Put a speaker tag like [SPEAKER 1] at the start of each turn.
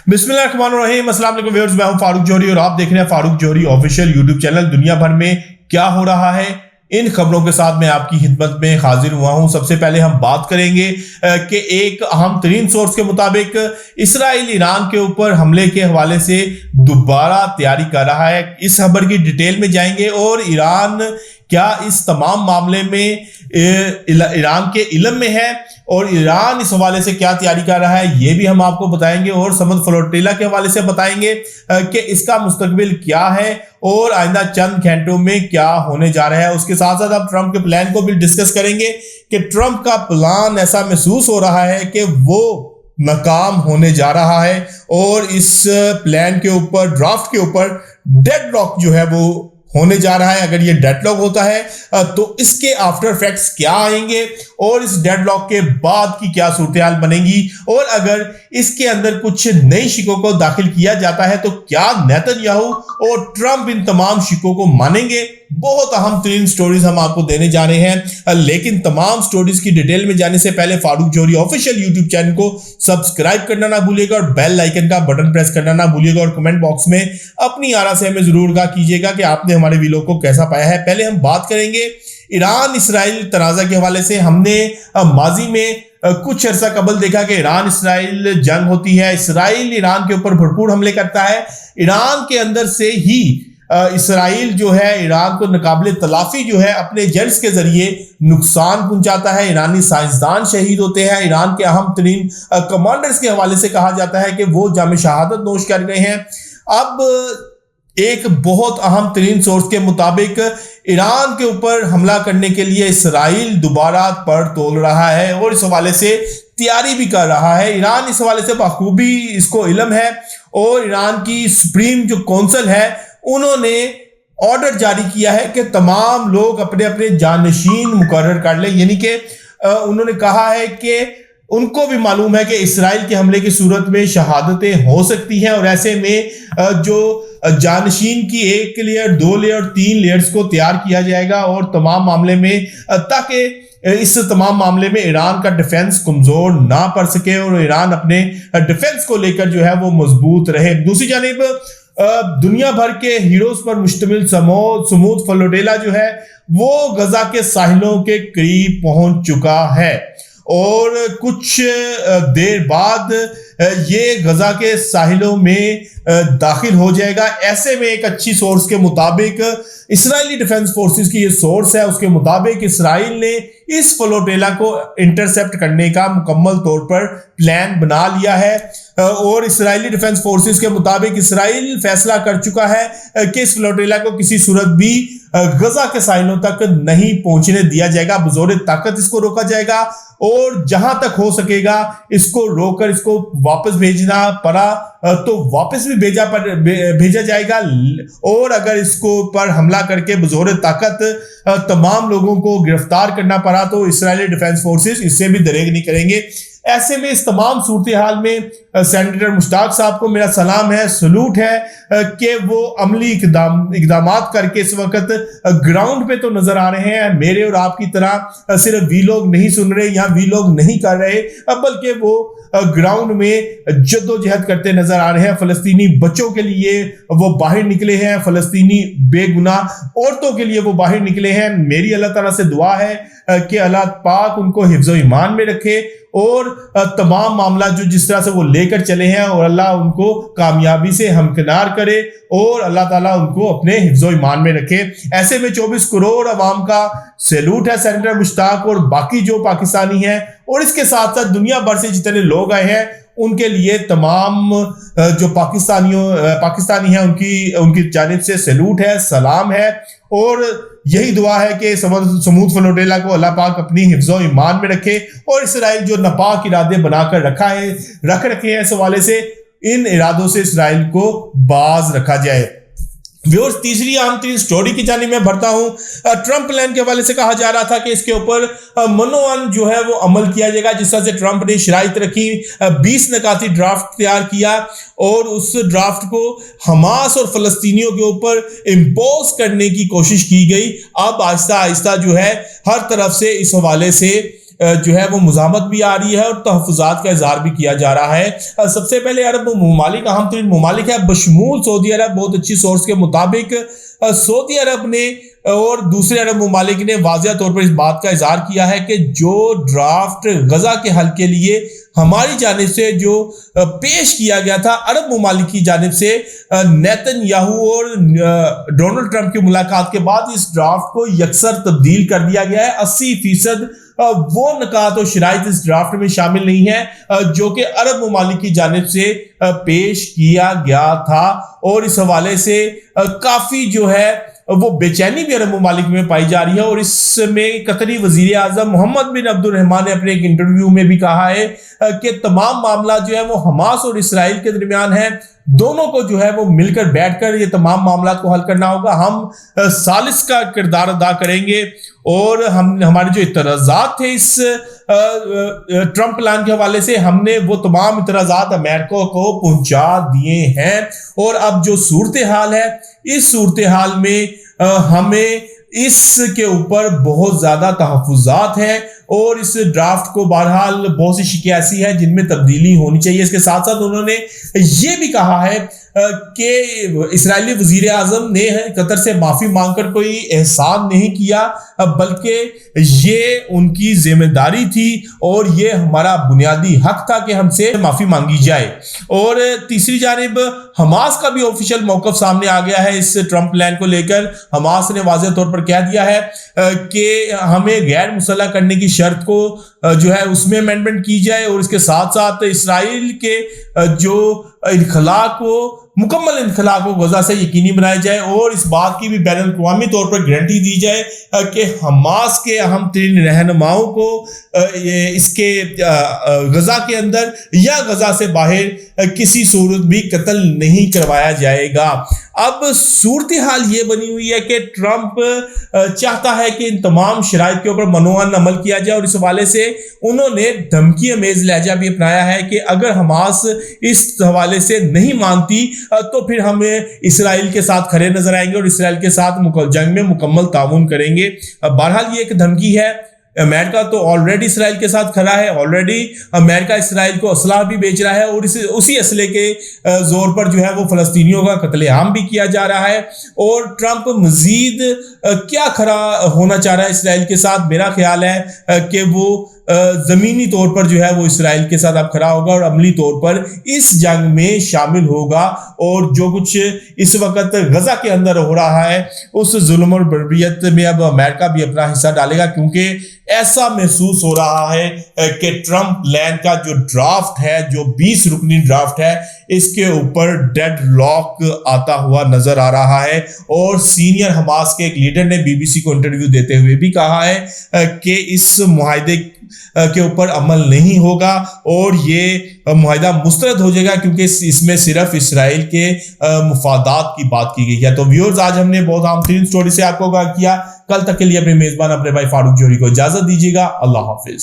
[SPEAKER 1] बिस्मिल्लाहिर्रहमानिर्रहीम। अस्सलाम वालेकुम व्यूअर्स, मैं हूं फारूक जौहरी और आप देख रहे हैं फारूक जौहरी ऑफिशियल यूट्यूब चैनल। दुनिया भर में क्या हो रहा है, इन खबरों के साथ मैं आपकी खिदमत में हाजिर हुआ हूं। सबसे पहले हम बात करेंगे कि एक अहम तरीन सोर्स के मुताबिक इसराइल ईरान के ऊपर हमले के हवाले से दोबारा तैयारी कर रहा है। इस खबर की डिटेल में जाएंगे और ईरान क्या इस तमाम मामले में ईरान के इल्म में है और ईरान इस हवाले से क्या तैयारी कर रहा है, ये भी हम आपको बताएंगे। और समझ फ्लोटिला के हवाले से बताएंगे कि इसका मुस्तकबिल क्या है और आइंदा चंद घंटों में क्या होने जा रहा है। उसके साथ साथ आप ट्रंप के प्लान को भी डिस्कस करेंगे कि ट्रंप का प्लान ऐसा महसूस हो रहा है कि वो नाकाम होने जा रहा है और इस प्लान के ऊपर, ड्राफ्ट के ऊपर डेडलॉक जो है वो होने जा रहा है। अगर ये डेडलॉक होता है तो इसके आफ्टर इफेक्ट्स क्या आएंगे और इस डेडलॉक के बाद की क्या सूरत हाल बनेगी, और अगर इसके अंदर कुछ नई शिकों को दाखिल किया जाता है तो क्या नेतन्याहू और ट्रंप इन तमाम शिकों को मानेंगे। बहुत अहम तरीन स्टोरीज हम आपको देने जा रहे हैं, लेकिन तमाम स्टोरीज की डिटेल में जाने से पहले फारूक जौहरी ऑफिशियल यूट्यूब चैनल को सब्सक्राइब करना ना भूलिएगा और बेल आइकन का बटन प्रेस करना ना भूलिएगा और कमेंट बॉक्स में अपनी आरा से हमें जरूर आगाह कीजिएगा कि आपने हमारे वीडियो को कैसा पाया है। पहले हम बात करेंगे ईरान इसराइल तनाज़ा के हवाले से। हमने माजी में कुछ अर्सा कबल देखा कि ईरान इसराइल जंग होती है, इसराइल ईरान के ऊपर भरपूर हमले करता है, ईरान के अंदर से ही इसराइल जो है ईरान को नाकाबिले तलाफी जो है अपने एजेंट्स के जरिए नुकसान पहुंचाता है। ईरानी साइंसदान शहीद होते हैं। ईरान के अहम तरीन कमांडर्स के हवाले से कहा जाता है कि वो जाम शहादत नोश कर गए हैं। अब एक बहुत अहम तरीन सोर्स के मुताबिक ईरान के ऊपर हमला करने के लिए इसराइल दोबारा पर तोल रहा है और इस हवाले से तैयारी भी कर रहा है। ईरान इस हवाले से बखूबी इसको इल्म है और ईरान की सुप्रीम जो कौंसिल है उन्होंने ऑर्डर जारी किया है कि तमाम लोग अपने अपने जानशीन मुकर्रर कर लें। यानी कि उन्होंने कहा है कि उनको भी मालूम है कि इसराइल के हमले की सूरत में शहादतें हो सकती हैं और ऐसे में जो जानशीन की 1 लेयर 2 लेयर 3 लेयर्स को तैयार किया जाएगा और तमाम मामले में, ताकि इस तमाम मामले में ईरान का डिफेंस कमजोर ना पड़ सके और ईरान अपने डिफेंस को लेकर जो है वो मजबूत रहे। दूसरी जानिब दुनिया भर के हीरोज पर मुश्तमिल समूद फ्लोटिला जो है वो गजा के साहिलों के करीब पहुंच चुका है और कुछ देर बाद ये गजा के साहिलों में दाखिल हो जाएगा। ऐसे में एक अच्छी सोर्स के मुताबिक, इसराइली डिफेंस फोर्सेस की ये सोर्स है, उसके मुताबिक इसराइल ने इस फ्लोटिला को इंटरसेप्ट करने का मुकम्मल तौर पर प्लान बना लिया है और इसराइली डिफेंस फोर्सेस के मुताबिक इसराइल फैसला कर चुका है कि इस फ्लोटिला को किसी सूरत भी गजा के साहिलों तक नहीं पहुंचने दिया जाएगा। बजोरे ताकत इसको रोका जाएगा और जहां तक हो सकेगा इसको रोककर इसको वापस भेजना पड़ा तो वापस भी भेजा जाएगा और अगर इसको पर हमला करके बजोरे ताकत तमाम लोगों को गिरफ्तार करना पड़ा तो इसराइली डिफेंस फोर्सेस इससे भी दरेग नहीं करेंगे। ऐसे में इस तमाम सूरत हाल में सेनेटर मुश्ताक साहब को मेरा सलाम है, सलूट है कि वो अमली इकदामात करके इस वक्त ग्राउंड पे तो नजर आ रहे हैं। मेरे और आपकी तरह सिर्फ वी लोग नहीं सुन रहे या वी लोग नहीं कर रहे, बल्कि वो ग्राउंड में जद्दोजहद करते नजर आ रहे हैं। फलस्तीनी बच्चों के लिए वो बाहर निकले हैं, फलस्तीनी बेगुनाह औरतों के लिए वो बाहर निकले हैं। मेरी अल्लाह ताला से दुआ है कि अल्लाह पाक उनको हिफ्ज़ो ईमान में रखे और तमाम मामला जो जिस तरह से वो लेकर चले हैं और अल्लाह उनको कामयाबी से हमकिनार करे और अल्लाह ताला उनको अपने हिफ्ज़ो ईमान में रखे। ऐसे में 24 करोड़ अवाम का सैल्यूट है सेनेटर मुश्ताक और बाकी जो पाकिस्तानी हैं और इसके साथ साथ दुनिया भर से जितने लोग आए हैं उनके लिए तमाम जो पाकिस्तानी हैं उनकी जानिब से सैल्यूट है, सलाम है और यही दुआ है कि समूद फ्लोटिला को अल्लाह पाक अपनी हिफ्ज़ो ईमान में रखे और इसराइल जो नापाक इरादे बनाकर रख रखे हैं इस हवाले से इन इरादों से इसराइल को बाज रखा जाए। व्यूअर्स, तीसरी अहम तीन स्टोरी की जानिब मैं बढ़ता हूं। ट्रंप प्लान के हवाले से कहा जा रहा था कि इसके ऊपर मनोअन जो है वो अमल किया जाएगा। जिस तरह से ट्रंप ने शराइत रखी, 20 नकाती ड्राफ्ट तैयार किया और उस ड्राफ्ट को हमास और फलस्तीनियों के ऊपर इम्पोज करने की कोशिश की गई। अब आहिस्ता आहिस्ता जो है हर तरफ से इस हवाले से جو ہے وہ مزاحمت بھی آ رہی ہے اور تحفظات کا اظہار بھی کیا جا رہا ہے۔ سب سے پہلے عرب ممالک، اہم ترین ممالک ہے بشمول سعودی عرب، بہت اچھی سورس کے مطابق سعودی عرب نے اور دوسرے عرب ممالک نے واضح طور پر اس بات کا اظہار کیا ہے کہ جو ڈرافٹ غزہ کے حل کے لیے ہماری جانب سے جو پیش کیا گیا تھا عرب ممالک کی جانب سے نیتن یاہو اور ڈونلڈ ٹرمپ کی ملاقات کے بعد اس ڈرافٹ کو یکسر تبدیل کر دیا گیا ہے۔ 80% وہ نکات اور شرائط اس ڈرافٹ میں شامل نہیں ہے جو کہ عرب ممالک کی جانب سے پیش کیا گیا تھا، اور اس حوالے سے کافی جو ہے وہ بے چینی بھی عرب ممالک میں پائی جا رہی ہے۔ اور اس میں قطری وزیر اعظم محمد بن عبد الرحمن نے اپنے ایک انٹرویو میں بھی کہا ہے کہ تمام معاملات جو ہے وہ حماس اور اسرائیل کے درمیان ہیں، دونوں کو جو ہے وہ مل کر بیٹھ کر یہ تمام معاملات کو حل کرنا ہوگا، ہم ثالث کا کردار ادا کریں گے۔ اور ہمارے جو اعتراضات تھے اس ٹرمپ پلان کے حوالے سے، ہم نے وہ تمام اعتراضات امریکہ کو پہنچا دیے ہیں، اور اب جو صورتحال ہے اس صورتحال میں ہمیں اس کے اوپر بہت زیادہ تحفظات ہیں، اور اس ڈرافٹ کو بہرحال بہت سی شکیں ایسی ہیں جن میں تبدیلی ہونی چاہیے۔ اس کے ساتھ ساتھ انہوں نے یہ بھی کہا ہے کہ اسرائیلی وزیر اعظم نے قطر سے معافی مانگ کر کوئی احسان نہیں کیا، بلکہ یہ ان کی ذمہ داری تھی اور یہ ہمارا بنیادی حق تھا کہ ہم سے معافی مانگی جائے۔ اور تیسری جانب حماس کا بھی آفیشیل موقف سامنے آ گیا ہے اس ٹرمپ پلان کو لے کر۔ حماس نے واضح طور پر کہہ دیا ہے کہ ہمیں غیر مسلح کرنے کی شرط کو جو ہے اس میں امینڈمنٹ کی جائے، اور اس کے ساتھ ساتھ اسرائیل کے جو انخلاء کو، مکمل انخلاء کو غزہ سے یقینی بنایا جائے، اور اس بات کی بھی بین الاقوامی طور پر گارنٹی دی جائے کہ حماس کے اہم ترین رہنماؤں کو اس کے غزہ کے اندر یا غزہ سے باہر کسی صورت بھی قتل نہیں کروایا جائے گا۔ اب صورتحال یہ بنی ہوئی ہے کہ ٹرمپ چاہتا ہے کہ ان تمام شرائط کے اوپر منوعاً عمل کیا جائے، اور اس حوالے سے انہوں نے دھمکی امیز لہجہ بھی اپنایا ہے کہ اگر حماس اس حوالے سے نہیں مانتی تو پھر ہم اسرائیل کے ساتھ کھڑے نظر آئیں گے اور اسرائیل کے ساتھ جنگ میں مکمل تعاون کریں گے۔ بہرحال یہ ایک دھمکی ہے۔ امریکہ تو آلریڈی اسرائیل کے ساتھ کھڑا ہے، آلریڈی امریکہ اسرائیل کو اسلحہ بھی بیچ رہا ہے، اور اسی اسلحے کے زور پر جو ہے وہ فلسطینیوں کا قتل عام بھی کیا جا رہا ہے۔ اور ٹرمپ مزید کیا کھڑا ہونا چاہ رہا ہے اسرائیل کے ساتھ؟ میرا خیال ہے کہ وہ زمینی طور پر جو ہے وہ اسرائیل کے ساتھ اب کھڑا ہوگا اور عملی طور پر اس جنگ میں شامل ہوگا، اور جو کچھ اس وقت غزہ کے اندر ہو رہا ہے اس ظلم اور بربریت میں اب امریکہ بھی اپنا حصہ ڈالے گا، کیونکہ ایسا محسوس ہو رہا ہے کہ ٹرمپ پلان کا جو ڈرافٹ ہے، جو 20 رکنی ڈرافٹ ہے، اس کے اوپر ڈیڈ لاک آتا ہوا نظر آ رہا ہے۔ اور سینئر حماس کے ایک لیڈر نے BBC کو انٹرویو دیتے ہوئے بھی کہا ہے کہ اس معاہدے کے اوپر عمل نہیں ہوگا اور یہ معاہدہ مسترد ہو جائے گا، کیونکہ اس میں صرف اسرائیل کے مفادات کی بات کی گئی ہے۔ تو ویورز، آج ہم نے بہت اہم ترین سٹوری سے آپ کو آگاہ کیا۔ کل تک کے لیے اپنے میزبان اپنے بھائی فاروق جوہری کو اجازت دیجیے گا۔ اللہ حافظ۔